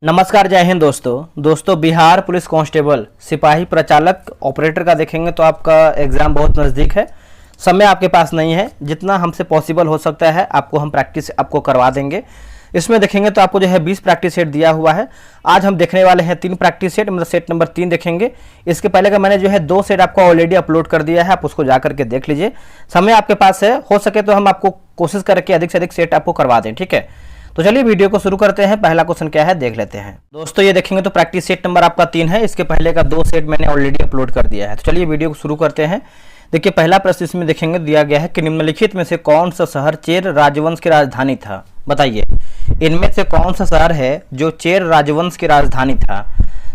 नमस्कार, जय हिंद दोस्तों बिहार पुलिस कांस्टेबल सिपाही प्रचालक ऑपरेटर का देखेंगे तो आपका एग्ज़ाम बहुत नज़दीक है। समय आपके पास नहीं है, जितना हमसे पॉसिबल हो सकता है आपको हम प्रैक्टिस आपको करवा देंगे। इसमें देखेंगे तो आपको जो है 20 प्रैक्टिस सेट दिया हुआ है। आज हम देखने वाले हैं 3 प्रैक्टिस सेट, मतलब सेट नंबर 3 देखेंगे। इसके पहले का मैंने जो है 2 सेट आपको ऑलरेडी अपलोड कर दिया है, आप उसको जा करके देख लीजिए। समय आपके पास है, हो सके तो हम आपको कोशिश करके अधिक से अधिक सेट आपको करवा दें, ठीक है। तो चलिए वीडियो को शुरू करते हैं। पहला क्वेश्चन क्या है देख लेते हैं। दोस्तों ये देखेंगे तो प्रैक्टिस सेट नंबर आपका 3 है। इसके पहले का 2 सेट मैंने ऑलरेडी अपलोड कर दिया है। तो चलिए वीडियो को शुरू करते हैं। देखिए पहला प्रश्न इसमें देखेंगे दिया गया है कि निम्नलिखित में से कौन सा शहर चेर राजवंश की राजधानी था। बताइए इनमें से कौन सा शहर है जो चेर राजवंश की राजधानी था।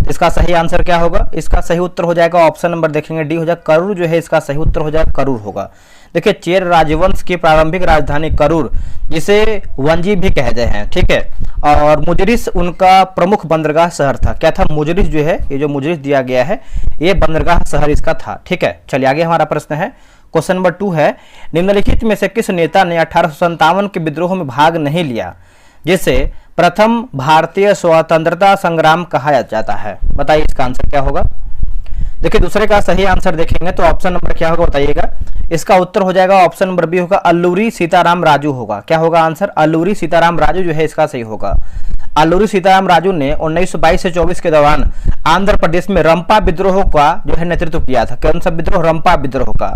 इसका सही आंसर क्या होगा? इसका सही उत्तर हो जाएगा ऑप्शन नंबर देखेंगे डी हो जाएगा करूर, जो है इसका सही उत्तर हो जाएगा करूर होगा। देखिए चेर राजवंश की प्रारंभिक राजधानी करूर, जिसे वंजी भी कहते हैं, ठीक है। और मुजरिस उनका प्रमुख बंदरगाह शहर था। क्या था? मुजरिस जो है, ये जो मुजरिस दिया गया है ये बंदरगाह शहर इसका था, ठीक है। चलिए आगे हमारा प्रश्न है, क्वेश्चन नंबर 2 है निम्नलिखित में से किस नेता ने 1857 के विद्रोह में भाग नहीं लिया जिसे प्रथम भारतीय स्वतंत्रता संग्राम कहा जाता है। बताइए इसका आंसर क्या होगा। देखिए दूसरे का सही आंसर देखेंगे तो ऑप्शन नंबर क्या होगा बताइएगा। इसका उत्तर हो जाएगा ऑप्शन नंबर बी होगा अल्लूरी सीताराम राजू होगा। क्या होगा आंसर? अल्लूरी सीताराम राजू जो है इसका सही होगा। अल्लूरी सीताराम राजू ने 1922 से 24 के दौरान आंध्र प्रदेश में रंपा विद्रोह का जो है नेतृत्व किया था। कौन सा विद्रोह? रंपा विद्रोह का।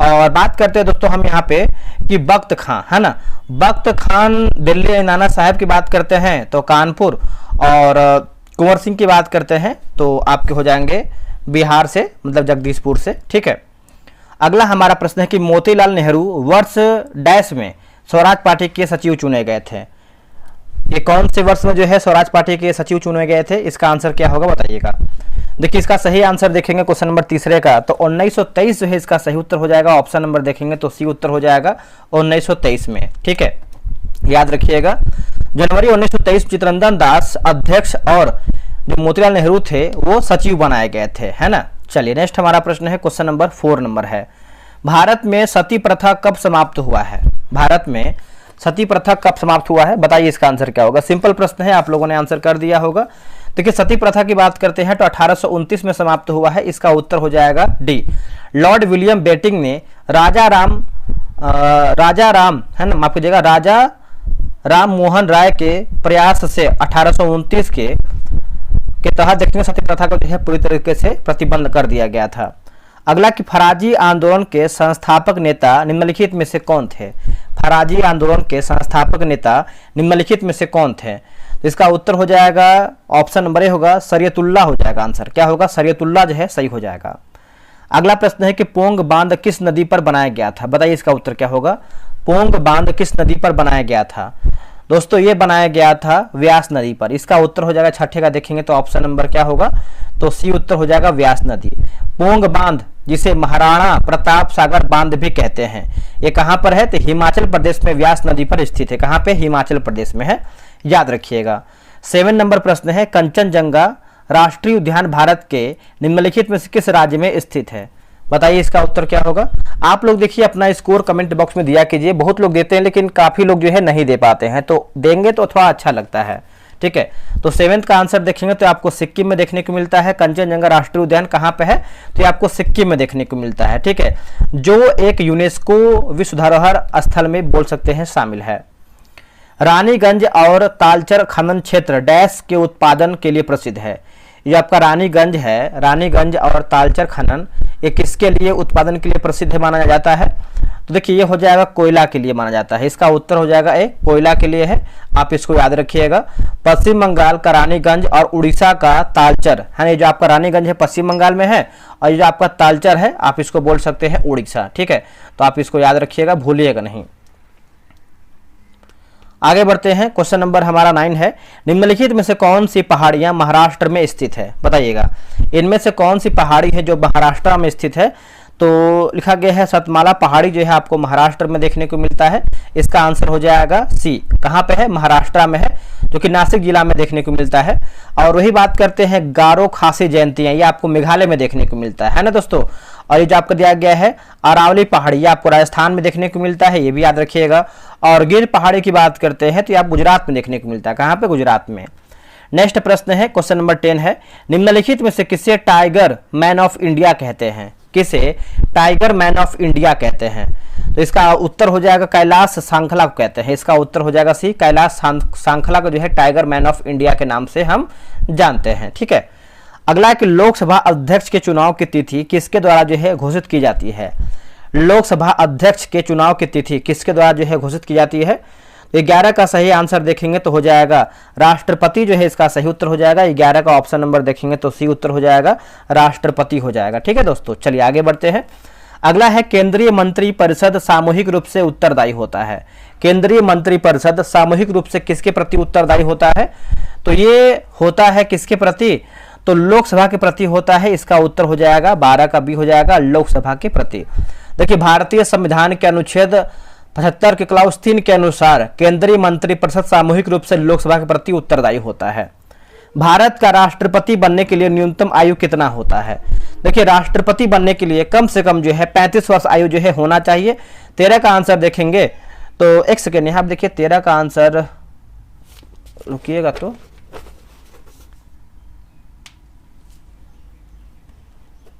और बात करते हैं दोस्तों हम यहाँ पे कि बख्त खां, है ना, बख्त खान दिल्ली नाना साहब की बात करते हैं तो कानपुर, और कुंवर सिंह की बात करते हैं तो आपके हो जाएंगे बिहार से, मतलब जगदीशपुर से, ठीक है। अगला हमारा प्रश्न है कि मोतीलाल नेहरू वर्ष डैश में स्वराज पार्टी के सचिव चुने गए थे। ये कौन से वर्ष में जो है स्वराज पार्टी के सचिव चुने गए थे? इसका आंसर क्या होगा बताइएगा। देखिए इसका सही आंसर देखेंगे क्वेश्चन नंबर तीसरे का तो 1923 जो है इसका सही उत्तर हो जाएगा। ऑप्शन नंबर देखेंगे तो सी उत्तर हो जाएगा 1923 में, ठीक है, याद रखिएगा। जनवरी 1923 चित्तरंजन दास अध्यक्ष और जो मोतीलाल नेहरू थे वो सचिव बनाए गए थे, है ना। चलिए नेक्स्ट हमारा प्रश्न है क्वेश्चन नंबर 4 नंबर है, भारत में सती प्रथा कब समाप्त हुआ है। भारत में सती प्रथा कब समाप्त हुआ है? बताइए इसका आंसर क्या होगा। सिंपल प्रश्न है, आप लोगों ने आंसर कर दिया होगा। देखिए सती प्रथा की बात करते हैं तो 1829 में समाप्त हुआ है। इसका उत्तर हो जाएगा डी। लॉर्ड विलियम बेटिंग ने राजा राम है ना, माफ कीजिएगा, राजा राम मोहन राय के प्रयास से 1829 के तहत देखिए सती प्रथा को जो है पूरी तरीके से प्रतिबंध कर दिया गया था। अगला कि फराजी आंदोलन के संस्थापक नेता निम्नलिखित में से कौन थे। फराजी आंदोलन के संस्थापक नेता निम्नलिखित में से कौन थे? तो इसका उत्तर हो जाएगा ऑप्शन नंबर ए होगा सरियतुल्लाह हो जाएगा। आंसर क्या होगा? सरियतुल्लाह जो है सही हो जाएगा। अगला प्रश्न है कि पोंग बांध किस नदी पर बनाया गया था। बताइए इसका उत्तर क्या होगा। पोंग बांध किस नदी पर बनाया गया था? दोस्तों ये बनाया गया था व्यास नदी पर। इसका उत्तर हो जाएगा छठे का देखेंगे तो ऑप्शन नंबर क्या होगा तो सी उत्तर हो जाएगा व्यास नदी। पोंग बांध जिसे महाराणा प्रताप सागर बांध भी कहते हैं, ये कहां पर है? तो हिमाचल प्रदेश में व्यास नदी पर स्थित है। कहां पे? हिमाचल प्रदेश में है, याद रखिएगा। 7 नंबर प्रश्न है कंचनजंगा राष्ट्रीय उद्यान भारत के निम्नलिखित में से किस राज्य में स्थित है। बताइए इसका उत्तर क्या होगा। आप लोग देखिए अपना स्कोर कमेंट बॉक्स में दिया कीजिए। बहुत लोग देते हैं लेकिन काफी लोग जो है नहीं दे पाते हैं, तो देंगे तो थोड़ा अच्छा लगता है, ठीक है। तो 7th का आंसर देखेंगे तो आपको सिक्किम में देखने को मिलता है। कंचनजंगा राष्ट्रीय उद्यान कहाँ पे है? तो ये आपको सिक्किम में देखने को मिलता है, ठीक है, जो एक यूनेस्को विश्व धरोहर स्थल में बोल सकते हैं शामिल है। रानीगंज और तालचर खनन क्षेत्र डैश के उत्पादन के लिए प्रसिद्ध है। ये आपका रानीगंज है, रानीगंज और तालचर खनन ये किसके लिए उत्पादन के लिए प्रसिद्ध माना जाता है? तो देखिए ये हो जाएगा कोयला के लिए माना जाता है। इसका उत्तर हो जाएगा ए, कोयला के लिए है, आप इसको याद रखिएगा। पश्चिम बंगाल का रानीगंज और उड़ीसा का तालचर है, ये जो आपका रानीगंज है पश्चिम बंगाल में है और ये जो आपका तालचर है आप इसको बोल सकते हैं उड़ीसा, ठीक है। तो आप इसको याद रखिएगा, भूलिएगा नहीं। आगे बढ़ते हैं, क्वेश्चन नंबर हमारा 9 है निम्नलिखित में से कौन सी पहाड़ियां महाराष्ट्र में स्थित है। बताइएगा इनमें से कौन सी पहाड़ी है जो महाराष्ट्र में स्थित है। तो लिखा गया है सतमाला पहाड़ी जो है आपको महाराष्ट्र में देखने को मिलता है। इसका आंसर हो जाएगा सी। कहाँ पे है? महाराष्ट्र में है, जो कि नासिक जिला में देखने को मिलता है। और वही बात करते हैं गारो खासी जयंतियां, ये आपको मेघालय में देखने को मिलता है ना दोस्तों। और ये जो आपको दिया गया है अरावली पहाड़ी, ये आपको राजस्थान में देखने को मिलता है, ये भी याद रखिएगा। और गिर पहाड़ी की बात करते हैं तो ये आप गुजरात में देखने को मिलता है। कहाँ पे? गुजरात में। नेक्स्ट प्रश्न है क्वेश्चन नंबर 10 है, निम्नलिखित में से किसे टाइगर मैन ऑफ इंडिया कहते हैं? किसे टाइगर मैन ऑफ इंडिया कहते हैं? तो इसका उत्तर हो जाएगा कैलाश सांखला को कहते हैं। इसका उत्तर हो जाएगा सी, कैलाश सांखला को जो है टाइगर मैन ऑफ इंडिया के नाम से हम जानते हैं। ठीक है, अगला है कि लोकसभा अध्यक्ष के चुनाव की तिथि किसके द्वारा जो है घोषित की जाती है? लोकसभा अध्यक्ष के चुनाव की तिथि किसके द्वारा जो है घोषित की जाती है? 11 का सही आंसर देखेंगे तो हो जाएगा राष्ट्रपति जो है इसका सही उत्तर हो जाएगा। 11 का ऑप्शन नंबर देखेंगे तो सी उत्तर हो जाएगा, राष्ट्रपति हो जाएगा। ठीक है दोस्तों, चलिए आगे बढ़ते हैं। अगला है केंद्रीय मंत्रिपरिषद सामूहिक रूप से उत्तरदायी होता है। केंद्रीय मंत्रिपरिषद सामूहिक रूप से किसके प्रति उत्तरदायी होता है? तो ये होता है किसके प्रति? तो लोकसभा के प्रति होता है। इसका उत्तर हो जाएगा 12 का बी हो जाएगा, लोकसभा के प्रति। देखिए, भारतीय संविधान के अनुच्छेद 75 के क्लाउज 3 के अनुसार केंद्रीय मंत्रिपरिषद सामूहिक रूप से लोकसभा के प्रति उत्तरदायी होता है। भारत का राष्ट्रपति बनने के लिए न्यूनतम आयु कितना होता है? देखिए, राष्ट्रपति बनने के लिए कम से कम जो है 35 वर्ष आयु जो है होना चाहिए। 13 का आंसर देखेंगे तो एक सेकेंड, यहाँ देखिए 13 का आंसर, रुकिएगा तो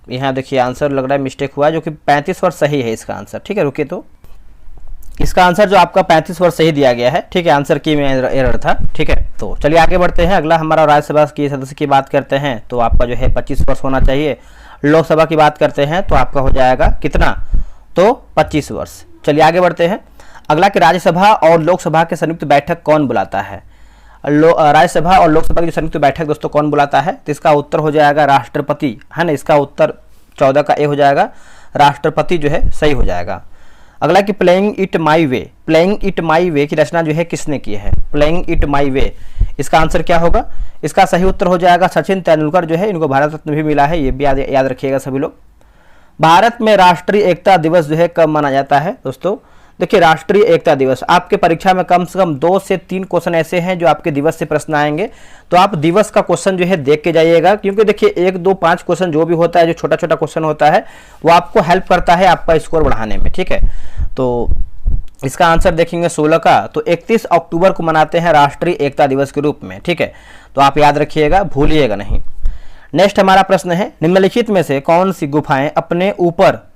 यहाँ देखिए आंसर लग रहा है मिस्टेक हुआ है, जो कि 35 वर्ष सही है इसका आंसर। ठीक है, रुकिए तो इसका आंसर जो आपका 35 वर्ष सही दिया गया है। ठीक है, आंसर की में एरर था। ठीक है, तो चलिए आगे बढ़ते हैं। अगला हमारा राज्यसभा की सदस्य की बात करते हैं तो आपका जो है 25 वर्ष होना चाहिए। लोकसभा की बात करते हैं तो आपका हो जाएगा कितना? तो 25 वर्ष। चलिए आगे बढ़ते हैं। अगला कि राज्यसभा और लोकसभा के संयुक्त बैठक कौन बुलाता है? राज्यसभा और लोकसभा की संयुक्त बैठक दोस्तों कौन बुलाता है? तो इसका उत्तर हो जाएगा राष्ट्रपति, है ना। इसका उत्तर 14 का ए हो जाएगा, राष्ट्रपति जो है सही हो जाएगा। अगला कि playing it my way, playing it my way की रचना जो है किसने की है? प्लेइंग इट माई वे, इसका आंसर क्या होगा? इसका सही उत्तर हो जाएगा सचिन तेंदुलकर जो है, इनको भारत रत्न भी मिला है, ये भी याद रखिएगा सभी लोग। भारत में राष्ट्रीय एकता दिवस जो है कब मनाया जाता है दोस्तों? देखिए, राष्ट्रीय एकता दिवस आपके परीक्षा में कम से कम 2 से 3 क्वेश्चन ऐसे हैं जो आपके दिवस से प्रश्न आएंगे, तो आप दिवस का क्वेश्चन जो है देख के जाइएगा, क्योंकि देखिए 1, 2, 5 क्वेश्चन जो भी होता है, जो छोटा छोटा क्वेश्चन होता है, वो आपको हेल्प करता है आपका स्कोर बढ़ाने में। ठीक है, तो इसका आंसर देखेंगे 16 का, तो 31 अक्टूबर को मनाते हैं राष्ट्रीय एकता दिवस के रूप में। ठीक है, तो आप याद रखिएगा, भूलिएगा नहीं। नेक्स्ट हमारा प्रश्न है, निम्नलिखित में से कौन सी गुफाएं अपने ऊपर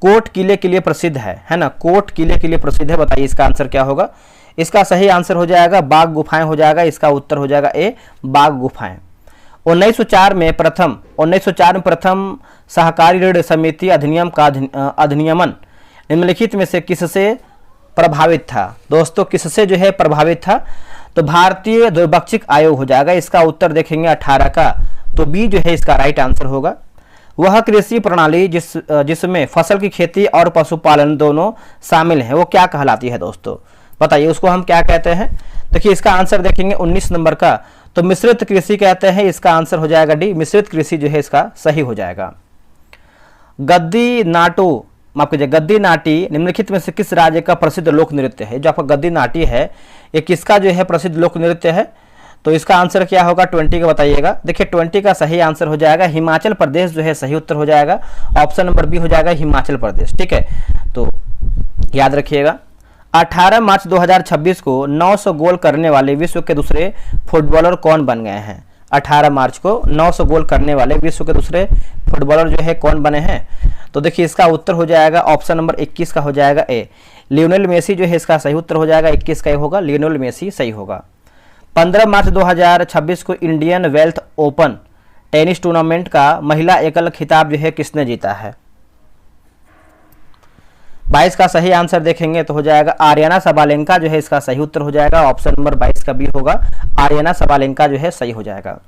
कोट किले के लिए प्रसिद्ध है ना? कोट किले के लिए प्रसिद्ध है, बताइए इसका आंसर क्या होगा? इसका सही आंसर हो जाएगा बाघ गुफाएं हो जाएगा। इसका उत्तर हो जाएगा ए, बाघ गुफाएं। 1904 में प्रथम सहकारी ऋण समिति अधिनियम का अधिनियमन निम्नलिखित में से किससे प्रभावित था? दोस्तों, किससे जो है प्रभावित था? तो भारतीय द्विपक्षिक आयोग हो जाएगा। इसका उत्तर देखेंगे 18 का, तो बी जो है इसका राइट आंसर होगा। वह कृषि प्रणाली जिसमें फसल की खेती और पशुपालन दोनों शामिल हैं, वो क्या कहलाती है दोस्तों? बताइए उसको हम क्या कहते हैं? देखिए, इसका आंसर देखेंगे 19 नंबर का, तो मिश्रित कृषि कहते हैं। इसका आंसर हो जाएगा डी, मिश्रित कृषि जो है इसका सही हो जाएगा। गद्दी नाटी निम्नलिखित में से किस राज्य का प्रसिद्ध लोक नृत्य है? जो आपका गद्दी नाटी है, ये किसका जो है प्रसिद्ध लोक नृत्य है? तो इसका आंसर क्या होगा? 20 का बताइएगा। देखिए, 20 का सही आंसर हो जाएगा हिमाचल प्रदेश जो है सही उत्तर हो जाएगा। ऑप्शन नंबर बी हो जाएगा हिमाचल प्रदेश। ठीक है, तो याद रखिएगा। 18 मार्च 2026 को 900 गोल करने वाले विश्व के दूसरे फुटबॉलर कौन बन गए हैं? 18 मार्च को 900 गोल करने वाले विश्व के दूसरे फुटबॉलर जो है कौन बने हैं? तो देखिए, इसका उत्तर हो जाएगा ऑप्शन नंबर 21 का हो जाएगा ए, लियोनेल मेसी जो है इसका सही उत्तर हो जाएगा। 21 का होगा, लियोनेल मेसी सही होगा। 15 मार्च 2026 को Indian wealth open tennis tournament का महिला एकल खिताब जो है किसने जीता है? 22 का सही आंसर देखेंगे तो हो जाएगा आर्याना सबालेंका जो है इसका सही उत्तर हो जाएगा। ऑप्शन नंबर 22 का बी होगा, आर्याना सबालेंका जो है सही हो जाएगा।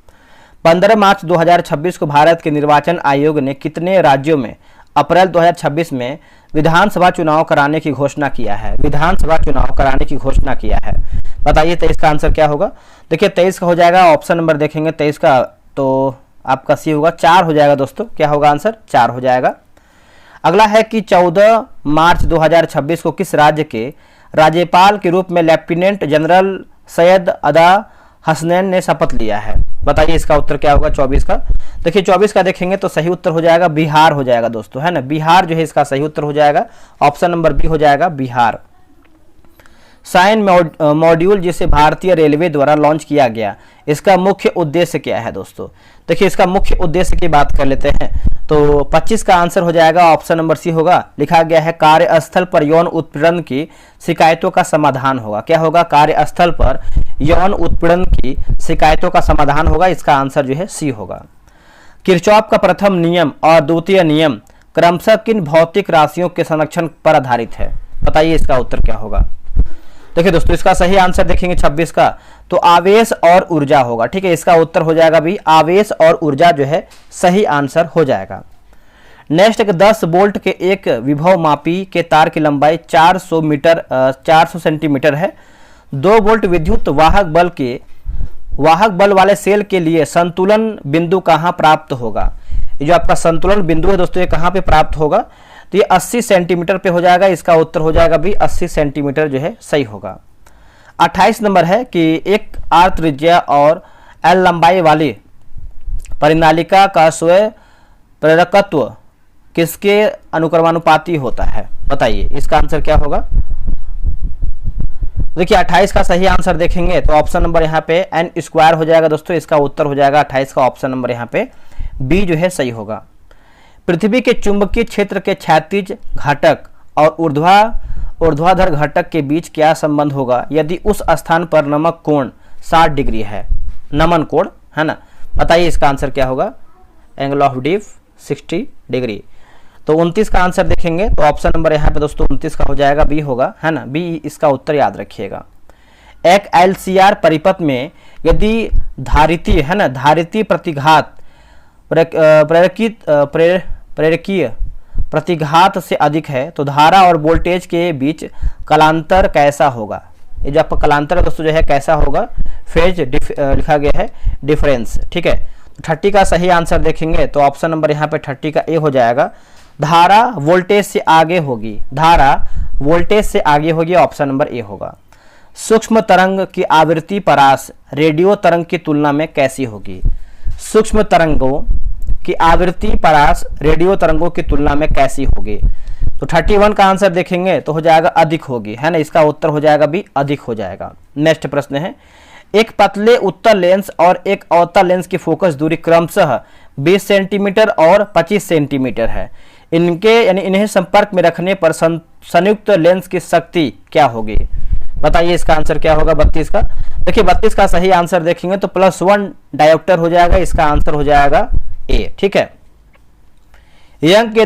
15 मार्च 2026 को भारत के निर्वाचन आयोग ने कितने राज्यों में अप्रैल 2026 में विधानसभा चुनाव कराने की घोषणा किया है? विधानसभा चुनाव कराने की घोषणा किया है, बताइए 23 का आंसर क्या होगा? देखिए, 23 का हो जाएगा, ऑप्शन नंबर देखेंगे 23 का, तो आपका सी होगा, 4 हो जाएगा दोस्तों। क्या होगा आंसर? 4 हो जाएगा। अगला है कि 14 मार्च 2026 को किस राज्य के राज्यपाल के रूप में लेफ्टिनेंट जनरल सैयद अदा हसनैन ने शपथ लिया है? बताइए इसका उत्तर क्या होगा 24 का? देखिए, 24 का देखेंगे तो सही उत्तर हो जाएगा बिहार हो जाएगा दोस्तों, है ना। बिहार जो है इसका सही उत्तर हो जाएगा। ऑप्शन नंबर बी हो जाएगा बिहार। साइन मॉड्यूल जिसे भारतीय रेलवे द्वारा लॉन्च किया गया, इसका मुख्य उद्देश्य क्या है दोस्तों? देखिए इसका मुख्य उद्देश्य की बात कर लेते हैं तो 25 का आंसर हो जाएगा ऑप्शन नंबर सी होगा। लिखा गया है कार्यस्थल पर यौन उत्पीड़न की शिकायतों का समाधान होगा। क्या होगा? कार्यस्थल पर यौन उत्पीड़न की शिकायतों का समाधान होगा। इसका आंसर जो है सी होगा। किरचॉफ का प्रथम नियम और द्वितीय नियम क्रमशः किन भौतिक राशियों के संरक्षण पर आधारित है? बताइए इसका उत्तर क्या होगा। देखिए दोस्तों इसका सही आंसर देखेंगे 26 का तो आवेश और ऊर्जा होगा। ठीक है, इसका उत्तर हो जाएगा भी आवेश और ऊर्जा जो है सही आंसर हो जाएगा। नेक्स्ट 10 वोल्ट के एक विभव मापी के तार की लंबाई 400 सेंटीमीटर है। 2 वोल्ट विद्युत वाहक बल वाले सेल के लिए संतुलन बिंदु कहाँ प्राप्त होगा? ये जो आपका संतुलन बिंदु है दोस्तों ये कहाँ पे प्राप्त होगा? तो ये 80 सेंटीमीटर पे हो जाएगा। इसका उत्तर हो जाएगा भी 80 सेंटीमीटर जो है सही होगा। 28 नंबर है कि एक आर त्रिज्या और एल लंबाई वाली परिनालिका का स्वयं प्रेरकत्व किसके अनुक्रमानुपाती होता है? बताइए इसका आंसर क्या होगा। देखिए 28 का सही आंसर देखेंगे तो ऑप्शन नंबर यहाँ पे एन स्क्वायर हो जाएगा दोस्तों। इसका उत्तर हो जाएगा 28 का ऑप्शन नंबर यहाँ पे बी जो है सही होगा। पृथ्वी के चुंबकीय क्षेत्र के क्षैतिज घटक और ऊर्ध्वाधर घटक के बीच क्या संबंध होगा यदि उस स्थान पर नमक कोण 60 डिग्री है? नमन कोण है ना। बताइए इसका आंसर क्या होगा। Angle of diff 60 degree. तो 29 का आंसर देखेंगे तो ऑप्शन नंबर यहाँ पे दोस्तों 29 का हो जाएगा बी होगा, है ना। बी इसका उत्तर याद रखिएगा। एक LCR परिपथ में यदि धारिती प्रतिघात प्रेरकीय प्रतिघात से अधिक है तो धारा और वोल्टेज के बीच कलांतर कैसा होगा? ये जो आपका कलांतर दोस्तों जो है कैसा होगा? फेज लिखा गया है डिफरेंस। ठीक है, 30 का सही आंसर देखेंगे तो ऑप्शन नंबर यहाँ पे 30 का ए हो जाएगा। धारा वोल्टेज से आगे होगी। ऑप्शन नंबर ए होगा। सूक्ष्म तरंग की आवृत्ति परास रेडियो तरंग की तुलना में कैसी होगी? सूक्ष्म तरंगों की आवृत्ति परास रेडियो तरंगों की तुलना में कैसी होगी? तो 31 का आंसर देखेंगे तो हो जाएगा अधिक होगी, है ना। इसका उत्तर हो जाएगा भी अधिक हो जाएगा। नेक्स्ट प्रश्न है एक पतले उत्तल लेंस और एक अवतल लेंस की फोकस दूरी क्रमशः 20 सेंटीमीटर और 25 सेंटीमीटर है। इन्हें संपर्क में रखने पर संयुक्त लेंस की शक्ति क्या होगी? बताइए इसका आंसर क्या होगा 32 का। देखिए 32 का सही आंसर देखेंगे तो +1 डायोप्टर हो जाएगा। इसका आंसर हो जाएगा ए। ठीक है, यंग के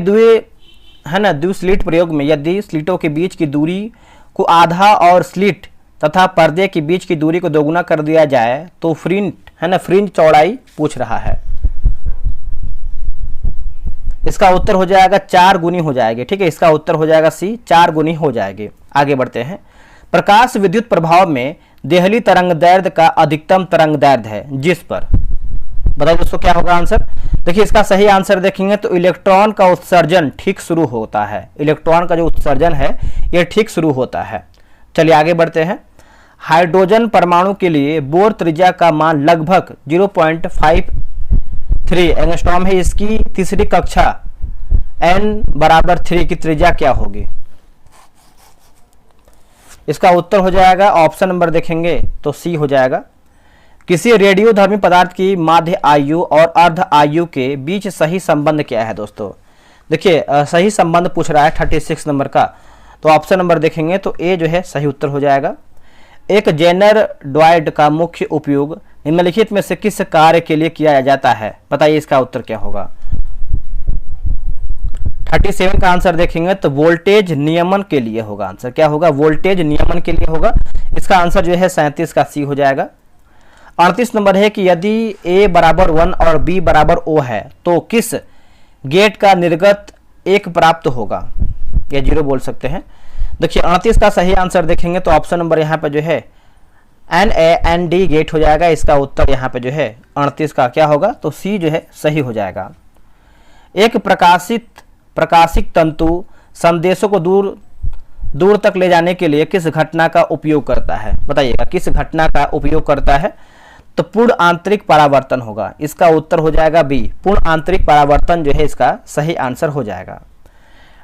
द्विस्लिट प्रयोग में यदि स्लिटों के बीच की दूरी को आधा और स्लिट तथा पर्दे के बीच की दूरी को दोगुना कर दिया जाए तो फ्रिंज चौड़ाई पूछ रहा है। इसका उत्तर हो जाएगा 4 गुनी हो जाएगी। ठीक है, इसका उत्तर हो जाएगा सी, 4 गुनी हो जाएगी। आगे बढ़ते हैं। प्रकाश विद्युत प्रभाव में देहली तरंग दैर्ध्य का अधिकतम तरंग दैर्ध्य है जिस पर? बताइए दोस्तों क्या होगा आंसर। देखिए इसका सही आंसर देखेंगे तो इलेक्ट्रॉन का उत्सर्जन ठीक शुरू होता है। इलेक्ट्रॉन का जो उत्सर्जन है ये ठीक शुरू होता है। चलिए आगे बढ़ते हैं। हाइड्रोजन परमाणु के लिए बोर त्रिज्या का मान लगभग 0.53 एंगस्ट्रॉम है। इसकी तीसरी कक्षा n=3 की त्रिज्या क्या होगी? इसका उत्तर हो जाएगा ऑप्शन नंबर देखेंगे तो सी हो जाएगा। किसी रेडियोधर्मी पदार्थ की माध्य आयु और अर्ध आयु के बीच सही संबंध क्या है दोस्तों? देखिए सही संबंध पूछ रहा है 36 नंबर का, तो ऑप्शन नंबर देखेंगे तो ए जो है सही उत्तर हो जाएगा। एक जेनर ड्वाइड का मुख्य उपयोग निम्नलिखित में से किस कार्य के लिए किया जाता है? बताइए इसका उत्तर क्या होगा। 37 का आंसर देखेंगे तो वोल्टेज नियमन के लिए होगा। आंसर क्या होगा? वोल्टेज नियमन के लिए होगा। इसका आंसर जो है 37 का सी हो जाएगा। 38 नंबर है कि यदि a बराबर 1 और b बराबर o है तो किस गेट का निर्गत 1 प्राप्त होगा? या 0 बोल सकते हैं। देखिए 38 का सही आंसर देखेंगे तो ऑप्शन नंबर यहाँ पे जो है NAND गेट हो जाएगा। इसका उत्तर यहाँ पे जो है 38 का क्या होगा? तो सी जो है सही हो जाएगा। एक प्रकाशिक तंतु संदेशों को दूर तक ले जाने के लिए किस घटना का उपयोग करता है? बताइएगा किस घटना का उपयोग करता है? तो पूर्ण आंतरिक परावर्तन होगा। इसका उत्तर हो जाएगा बी, पूर्ण आंतरिक परावर्तन जो है इसका सही आंसर हो जाएगा।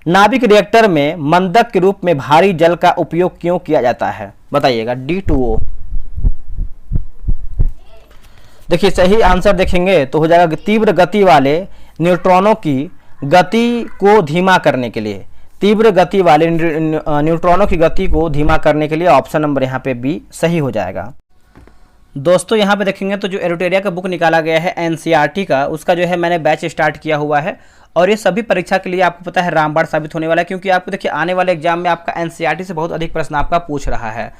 नाभिक रिएक्टर में मंदक के रूप में भारी जल का उपयोग क्यों किया जाता है? बताइएगा। D2O। देखिए सही आंसर देखेंगे तो हो जाएगा तीव्र गति वाले न्यूट्रॉनों की गति को धीमा करने के लिए। तीव्र गति वाले न्यूट्रॉनों की गति को धीमा करने के लिए ऑप्शन नंबर यहाँ पे बी सही हो जाएगा। दोस्तों यहाँ पे देखेंगे तो जो एरोटेरिया का बुक निकाला गया है एनसीईआरटी का, उसका जो है मैंने बैच स्टार्ट किया हुआ है और ये सभी परीक्षा के लिए आपको पता है रामबाण साबित होने वाला है, क्योंकि आपको देखिए आने वाले एग्जाम में आपका एनसीईआरटी से बहुत अधिक प्रश्न आपका पूछ रहा है।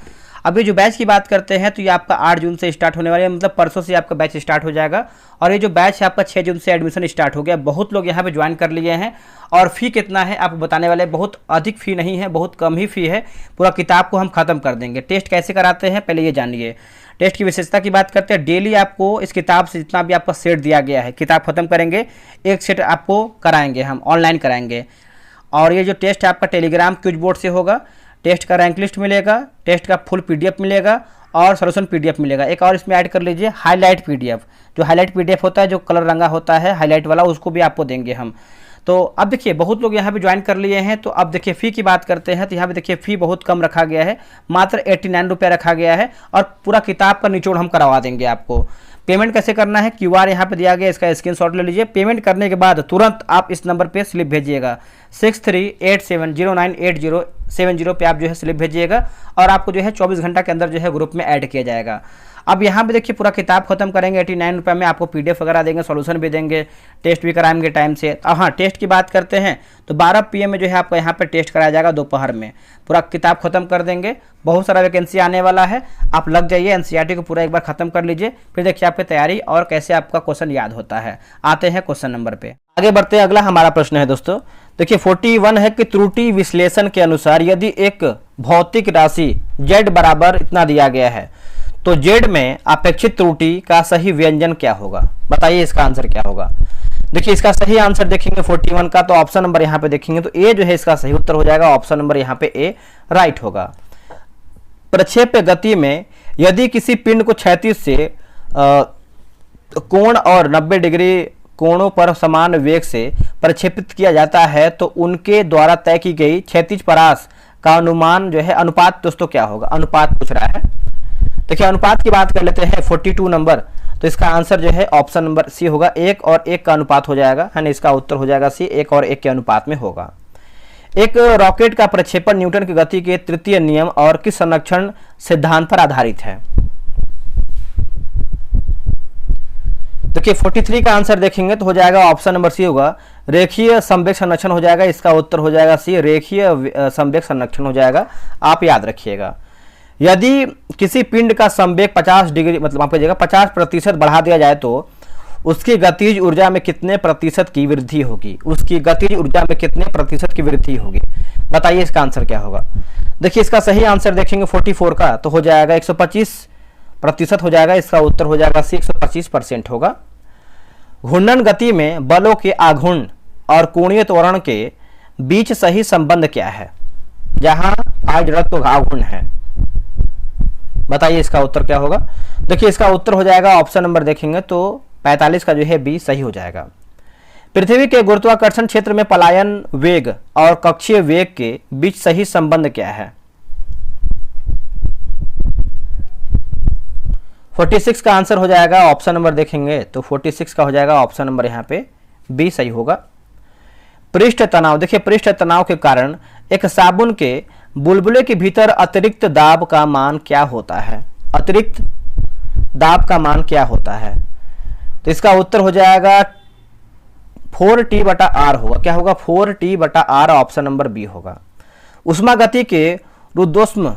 अभी जो बैच की बात करते हैं तो ये आपका 8 जून से स्टार्ट होने वाला है, मतलब परसों से आपका बैच स्टार्ट हो जाएगा। और ये जो बैच है आपका 6 जून से एडमिशन स्टार्ट हो गया। बहुत लोग यहाँ पे ज्वाइन कर लिए हैं और फ़ी कितना है आपको बताने वाले, बहुत अधिक फ़ी नहीं है, बहुत कम ही फ़ी है। पूरा किताब को हम ख़त्म कर देंगे। टेस्ट कैसे कराते हैं पहले ये जानिए। टेस्ट की विशेषता की बात करते हैं, डेली आपको इस किताब से जितना भी आपका सेट दिया गया है, किताब खत्म करेंगे, एक सेट आपको कराएंगे, हम ऑनलाइन कराएंगे। और ये जो टेस्ट है आपका टेलीग्राम क्विज बोर्ड से होगा। टेस्ट का रैंक लिस्ट मिलेगा, टेस्ट का फुल पीडीएफ मिलेगा और सॉल्यूशन पीडीएफ मिलेगा। एक और इसमें ऐड कर लीजिए हाईलाइट पीडीएफ, जो हाईलाइट पीडीएफ होता है, जो कलर रंगा होता है हाईलाइट वाला, उसको भी आपको देंगे हम। तो अब देखिए बहुत लोग यहाँ पे ज्वाइन कर लिए हैं। तो अब देखिए फ़ी की बात करते हैं तो यहाँ पे देखिए फ़ी बहुत कम रखा गया है, मात्र 89 रुपये रखा गया है और पूरा किताब का निचोड़ हम करवा देंगे आपको। पेमेंट कैसे करना है, क्यूआर यहाँ पे दिया गया, इसका स्क्रीनशॉट ले लीजिए। पेमेंट करने के बाद तुरंत आप इस नंबर पे स्लिप भेजिएगा 6387098070 पे आप जो है स्लिप भेजिएगा और आपको जो है 24 घंटा के अंदर जो है ग्रुप में ऐड किया जाएगा। अब यहाँ पे देखिए पूरा किताब खत्म करेंगे 89 रुपये में, आपको पीडीएफ वगैरह देंगे, सॉल्यूशन भी देंगे, टेस्ट भी कराएंगे टाइम से। अब हाँ टेस्ट की बात करते हैं तो 12 PM में जो है आपका यहाँ पे टेस्ट कराया जाएगा दोपहर में। पूरा किताब खत्म कर देंगे, बहुत सारा वैकेंसी आने वाला है, आप लग जाइए। एनसीईआरटी को पूरा एक बार खत्म कर लीजिए, फिर देखिए आपकी तैयारी और कैसे आपका क्वेश्चन याद होता है। आते हैं क्वेश्चन नंबर पे, आगे बढ़ते हैं। अगला हमारा प्रश्न है दोस्तों, देखिए 41 है कि त्रुटि विश्लेषण के अनुसार यदि एक भौतिक राशि z बराबर इतना दिया गया है तो z में अपेक्षित त्रुटि का सही व्यंजन क्या होगा? बताइए इसका आंसर क्या होगा। देखिए इसका सही आंसर देखेंगे 41 का तो ऑप्शन नंबर यहाँ पे देखेंगे तो ए जो है इसका सही उत्तर हो जाएगा। ऑप्शन नंबर यहाँ पे ए राइट होगा। प्रक्षेप्य गति में यदि किसी पिंड को क्षैतिज से कोण और 90 डिग्री कोणों पर समान वेग से प्रक्षेपित किया जाता है तो उनके द्वारा तय की गई क्षैतिज परास का अनुमान जो है अनुपात दोस्तों क्या होगा? अनुपात पूछ रहा है। देखिए अनुपात की बात कर लेते हैं 42 नंबर, तो इसका आंसर जो है ऑप्शन नंबर सी होगा। 1 और 1 का अनुपात हो जाएगा, है ना, इसका उत्तर हो जाएगा सी, 1 और 1 के अनुपात में होगा। एक रॉकेट का प्रक्षेपण न्यूटन की गति के तृतीय नियम और किस संरक्षण सिद्धांत पर आधारित है? देखिए 43 का आंसर देखेंगे तो हो जाएगा ऑप्शन नंबर सी होगा, रेखीय संवेग संरक्षण हो जाएगा। इसका उत्तर हो जाएगा सी, रेखीय संवेग संरक्षण हो जाएगा, आप याद रखिएगा। यदि किसी पिंड का संवेग 50 डिग्री मतलब आप कहिएगा 50% बढ़ा दिया जाए तो उसकी गतिज ऊर्जा में कितने प्रतिशत की वृद्धि होगी? उसकी गतिज ऊर्जा में कितने प्रतिशत की वृद्धि होगी? बताइए इसका आंसर क्या होगा। देखिए इसका सही आंसर देखेंगे 44 का तो हो जाएगा 125% हो जाएगा। इसका उत्तर हो जाएगा सी, 125% होगा। घूर्णन गति में बलों के आघूर्ण और कोणीय त्वरण के बीच सही संबंध क्या है? जहां आज जड़त्व आघूर्ण है, बताइए इसका उत्तर क्या होगा। देखिए इसका उत्तर हो जाएगा ऑप्शन नंबर देखेंगे तो 45 का जो है बी सही हो जाएगा। पृथ्वी के गुरुत्वाकर्षण क्षेत्र में पलायन वेग और कक्षीय वेग के बीच सही संबंध क्या है? 46 का आंसर हो जाएगा ऑप्शन नंबर देखेंगे तो 46 का हो जाएगा ऑप्शन नंबर यहाँ पे बी सही होगा। पृष्ठ तनाव, देखिए पृष्ठ तनाव के कारण एक साबुन के बुलबुले के भीतर अतिरिक्त दाब का मान क्या होता है? अतिरिक्त दाब का मान क्या होता है? तो इसका उत्तर हो जाएगा 4T/R होगा। क्या होगा? 4T/R, ऑप्शन नंबर बी होगा। उष्मा गति के रुद्धोष्म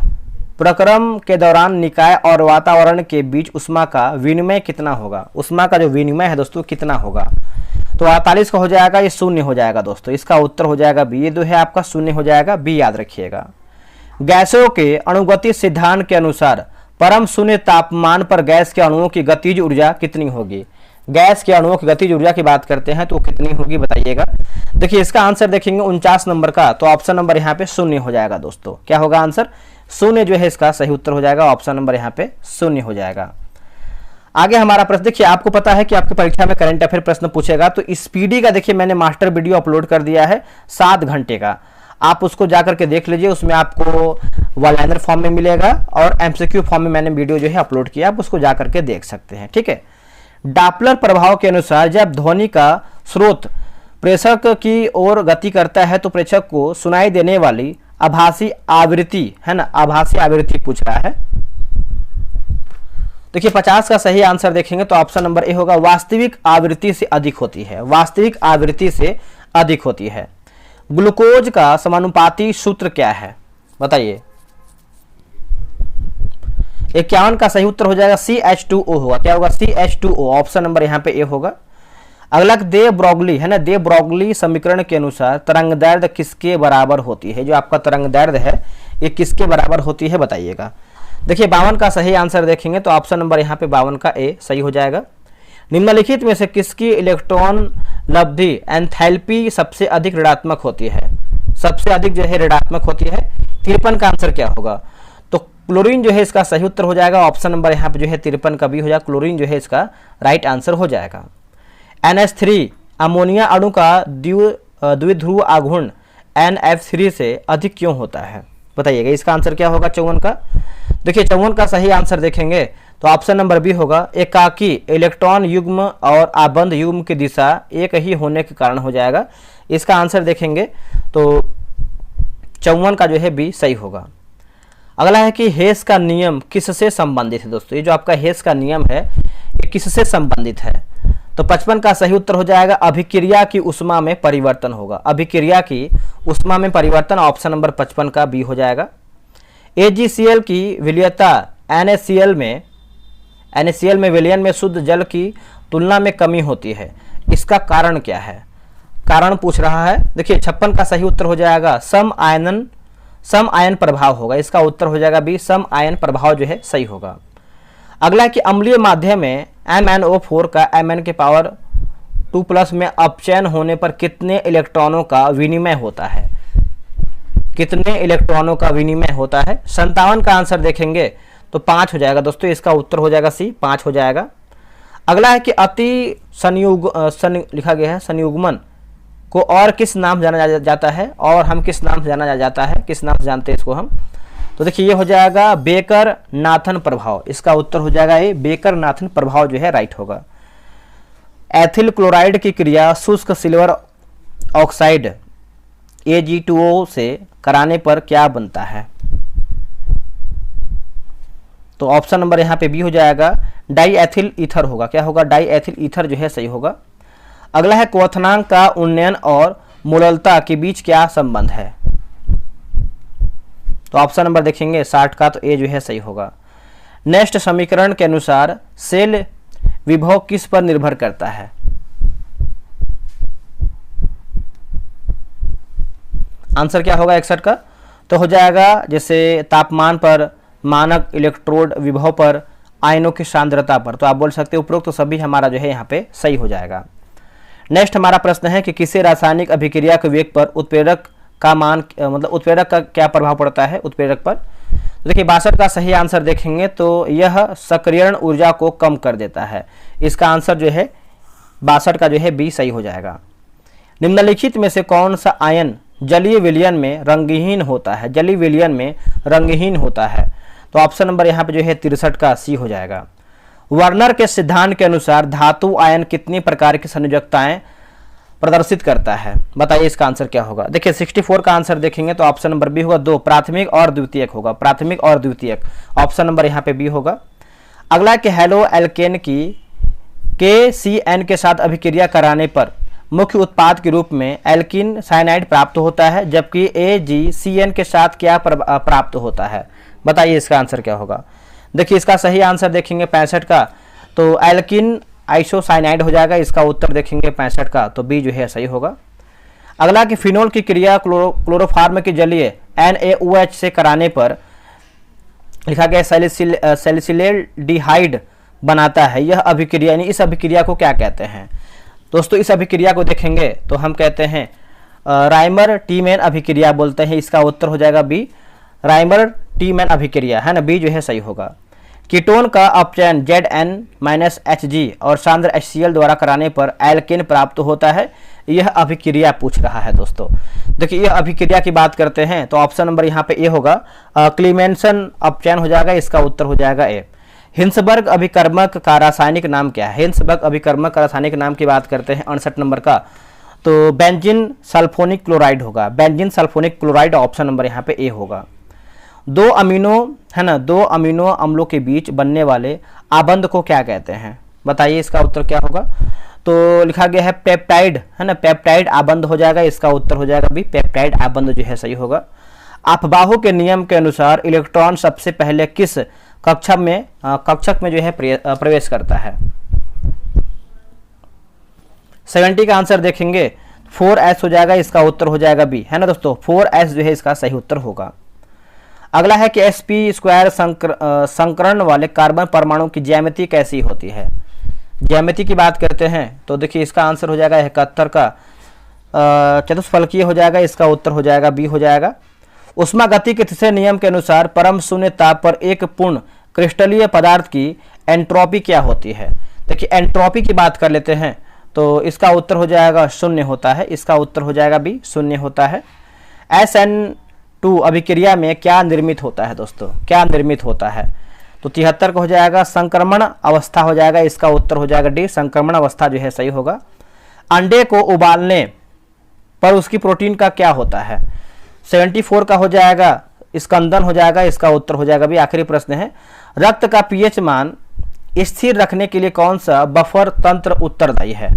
प्रक्रम के दौरान निकाय और वातावरण के बीच उष्मा का विनिमय कितना होगा? उष्मा का जो विनिमय है दोस्तों कितना होगा? तो 48 का हो जाएगा, ये 0 हो जाएगा दोस्तों। इसका उत्तर हो जाएगा बी, ये जो है आपका 0 हो जाएगा, बी याद रखिएगा। गैसों के अणुगति सिद्धांत के अनुसार परम शून्य तापमान पर गैस के अणुओं की गतिज ऊर्जा कितनी होगी? गैस के अणुओं की गतिज ऊर्जा की बात करते हैं तो कितनी होगी बताइएगा। देखिए इसका आंसर देखेंगे 49 नंबर का तो ऑप्शन नंबर यहाँ पे 0 हो जाएगा दोस्तों। क्या होगा आंसर? 0 जो है इसका सही उत्तर हो जाएगा, ऑप्शन नंबर यहाँ पे 0 हो जाएगा। आगे हमारा प्रश्न देखिए, आपको पता है कि आपकी परीक्षा में करंट अफेयर प्रश्न पूछेगा, तो स्पीडी का देखिए मैंने मास्टर वीडियो अपलोड कर दिया है 7 घंटे का, आप उसको जाकर के देख लीजिए। उसमें आपको वन लाइनर फॉर्म में मिलेगा और एमसीक्यू फॉर्म में मैंने वीडियो जो है अपलोड किया, आप उसको जाकर के देख सकते हैं। ठीक है। डॉपलर प्रभाव के अनुसार जब ध्वनि का स्रोत प्रेषक की ओर गति करता है तो प्रेषक को सुनाई देने वाली आभासी आवृत्ति, है ना, आभासी आवृत्ति पूछ रहा है। देखिए 50 का सही आंसर देखेंगे तो ऑप्शन नंबर ए होगा, वास्तविक आवृत्ति से अधिक होती है, वास्तविक आवृत्ति से अधिक होती है। ग्लूकोज का समानुपाती सूत्र क्या है, बताइए। 51 का सही उत्तर हो जाएगा CH2O होगा। क्या होगा? CH2O, ऑप्शन नंबर यहाँ पे ए होगा। अगला दे ब्रोगली, है ना, दे ब्रोगली समीकरण के अनुसार तरंग दैर्ध्य किसके बराबर होती है? जो आपका तरंग दैर्ध्य है ये किसके बराबर होती है, बताइएगा। देखिए 52 का सही आंसर देखेंगे तो ऑप्शन नंबर यहाँ पे 52 का ए सही हो जाएगा। निम्नलिखित में से किसकी इलेक्ट्रॉन लब्धि एंथैल्पी सबसे अधिक ऋणात्मक होती है? सबसे अधिक जो है ऋणात्मक होती है। 53 का आंसर क्या होगा? तो क्लोरीन जो है इसका सही उत्तर हो जाएगा। ऑप्शन नंबर यहाँ पे जो है 53 का भी हो जाएगा, क्लोरीन जो है इसका राइट आंसर हो जाएगा। NH3 अमोनिया अणु का द्विध्रुव आघूर्ण NF3 से अधिक क्यों होता है, बताइएगा। इसका आंसर क्या होगा 54 का? देखिए 54 का सही आंसर देखेंगे तो ऑप्शन नंबर बी होगा, एकाकी इलेक्ट्रॉन युग्म और आबंध युग्म की दिशा एक ही होने के कारण हो जाएगा। इसका आंसर देखेंगे तो 54 का जो है बी सही होगा। अगला है कि हेस का नियम किससे संबंधित है? दोस्तों ये जो आपका हेस का नियम है ये किससे संबंधित है? तो 55 का सही उत्तर हो जाएगा, अभिक्रिया की उष्मा में परिवर्तन होगा। अभिक्रिया की उष्मा में परिवर्तन, ऑप्शन नंबर 55 का बी हो जाएगा। AgCl की विलयता NaCl में विलयन में शुद्ध जल की तुलना में कमी होती है, इसका कारण क्या है? कारण पूछ रहा है। देखिए 56 का सही उत्तर हो जाएगा, सम आयन प्रभाव होगा। इसका उत्तर हो जाएगा बी, सम आयन प्रभाव जो है सही होगा। अगला है कि अम्लीय माध्यम में MnO4 का Mn के पावर 2+ में अपचयन होने पर कितने इलेक्ट्रॉनों का विनिमय होता है? कितने इलेक्ट्रॉनों का विनिमय होता है? 57 का आंसर देखेंगे तो 5 हो जाएगा। दोस्तों इसका उत्तर हो जाएगा सी, 5 हो जाएगा। अगला है कि अति लिखा गया है संयुग्मन को और किस नाम जाना जाता है, और हम किस नाम से जाना जाता है, किस नाम से जानते हैं इसको हम? तो देखिए ये हो जाएगा बेकर नाथन प्रभाव। इसका उत्तर हो जाएगा ये, बेकर नाथन प्रभाव जो है राइट होगा। एथिल क्लोराइड की क्रिया शुष्क सिल्वर ऑक्साइड Ag2O से कराने पर क्या बनता है? तो ऑप्शन नंबर यहाँ पे बी हो जाएगा, डाई एथिल ईथर होगा। क्या होगा? डाई एथिल ईथर जो है सही होगा। अगला है क्वथनांक का उन्नयन और मोललता के बीच क्या संबंध है? तो ऑप्शन नंबर देखेंगे 60 का, तो ए जो है सही होगा। नेक्स्ट समीकरण के अनुसार सेल विभव किस पर निर्भर करता है? आंसर क्या होगा 61 का? तो हो जाएगा जैसे तापमान पर, मानक इलेक्ट्रोड विभव पर, आयनों की सांद्रता पर। तो आप बोल सकते हो उपरोक्त तो सभी हमारा जो है यहाँ पे सही हो जाएगा। नेक्स्ट हमारा प्रश्न है कि किसी रासायनिक अभिक्रिया के वेग पर उत्प्रेरक का मान, मतलब उत्प्रेरक का क्या प्रभाव पड़ता है उत्प्रेरक पर? तो देखिए 62 का सही आंसर देखेंगे तो यह सक्रियण ऊर्जा को कम कर देता है। इसका आंसर जो है 62 का जो है बी सही हो जाएगा। निम्नलिखित में से कौन सा आयन जलीय विलयन में रंगहीन होता है? जलीय विलयन में रंगहीन होता है। तो ऑप्शन नंबर यहाँ पे जो है 63 का सी हो जाएगा। वर्नर के सिद्धांत के अनुसार धातु आयन कितनी प्रकार की संयोजकताएं प्रदर्शित करता है? बताइए इसका आंसर क्या होगा? देखिए 64 का आंसर देखेंगे तो ऑप्शन नंबर बी होगा, 2 प्राथमिक और द्वितीयक होगा। प्राथमिक और द्वितीयक, ऑप्शन नंबर यहाँ पे बी होगा। अगला कि हेलो एल्केन की KCN के साथ अभिक्रिया कराने पर मुख्य उत्पाद के रूप में एल्किन साइनाइड प्राप्त होता है, जबकि AgCN के साथ क्या प्राप्त होता है? बताइए इसका आंसर क्या होगा? देखिए इसका सही आंसर देखेंगे 65 का, तो एल्किन आइसोसाइनाइड हो जाएगा। इसका उत्तर देखेंगे 65 का, तो बी जो है सही होगा। अगला कि फिनोल की क्रिया क्लोरोफार्म की जलीय NaOH से कराने पर लिखा गया सैलिसिलेल्डिहाइड बनाता है। यह अभिक्रिया, यानी इस अभिक्रिया को क्या कहते हैं? दोस्तों इस अभिक्रिया को देखेंगे तो हम कहते हैं राइमर टीमैन अभिक्रिया बोलते हैं। इसका उत्तर हो जाएगा बी, राइमर टीमैन अभिक्रिया, है ना, बी जो है सही होगा। कीटोन का अपचयन Zn-Hg और सांद्र HCl द्वारा कराने पर एल्केन प्राप्त होता है। यह अभिक्रिया पूछ रहा है दोस्तों। देखिए यह अभिक्रिया की बात करते हैं तो ऑप्शन नंबर यहाँ पे ए होगा, क्लीमेंसन अपचयन हो जाएगा, इसका उत्तर हो जाएगा ए। हिंसबर्ग अभिकर्मक का रासायनिक नाम क्या है? हिंसबर्ग अभिकर्मक का रासायनिक नाम की बात करते हैं 68 नंबर का, तो बेंजीन सल्फोनिक क्लोराइड होगा। Benzene sulphonic chloride option number यहाँ पे ए होगा। दो अमीनो अम्लों के बीच बनने वाले आबंध को क्या कहते हैं? बताइए इसका उत्तर क्या होगा? तो लिखा गया है पेप्टाइड, है ना, पेप्टाइड आबंध हो जाएगा, इसका उत्तर हो जाएगा भी पेप्टाइड आबंध जो है सही होगा। अफबाहु के नियम के अनुसार इलेक्ट्रॉन सबसे पहले किस कक्षक में जो है प्रवेश करता है? 70 का आंसर देखेंगे 4s हो जाएगा, इसका उत्तर हो जाएगा बी, है ना दोस्तों, 4s जो है इसका सही उत्तर होगा। अगला है कि sp² संकरण वाले कार्बन परमाणु की ज्यामिति कैसी होती है? ज्यामिति की बात करते हैं तो देखिए इसका आंसर हो जाएगा 71 का चतुष्फलकीय हो जाएगा, इसका उत्तर हो जाएगा बी हो जाएगा। उष्मागति के तीसरे नियम के अनुसार परम शून्य ताप पर एक पूर्ण क्रिस्टलीय पदार्थ की एंट्रोपी क्या होती है? देखिए एंट्रोपी की बात कर लेते हैं तो इसका उत्तर हो जाएगा शून्य होता है, इसका उत्तर हो जाएगा बी शून्य होता है। SN2 अभिक्रिया में क्या निर्मित होता है दोस्तों? क्या निर्मित होता है? तो 73 का हो जाएगा संक्रमण अवस्था हो जाएगा, इसका उत्तर हो जाएगा डी संक्रमण अवस्था जो है सही होगा। अंडे को उबालने पर उसकी प्रोटीन का क्या होता है? 74 का हो जाएगा स्कंदन हो जाएगा, इसका उत्तर हो जाएगा भी। आखिरी प्रश्न है रक्त का पीएच मान स्थिर रखने के लिए कौन सा बफर तंत्र उत्तरदायी है?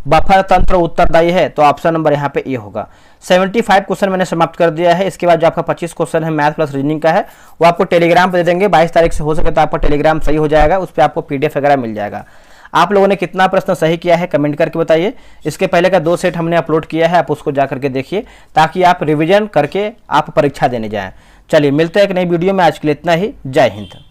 बफर तंत्र उत्तरदायी है तो ऑप्शन नंबर यहाँ पे ए होगा। 75 क्वेश्चन मैंने समाप्त कर दिया है। इसके बाद जो आपका 25 क्वेश्चन है मैथ प्लस रीजनिंग का है वो आपको टेलीग्राम पे दे देंगे। 22 तारीख से हो सके तो आपका टेलीग्राम सही हो जाएगा, उस पर आपको PDF वगैरह मिल जाएगा। आप लोगों ने कितना प्रश्न सही किया है कमेंट करके बताइए। इसके पहले का 2 सेट हमने अपलोड किया है, आप उसको जा करके देखिए ताकि आप रिविजन करके आप परीक्षा देने जाएं। चलिए मिलते हैं एक नई वीडियो में, आज के लिए इतना ही। जय हिंद।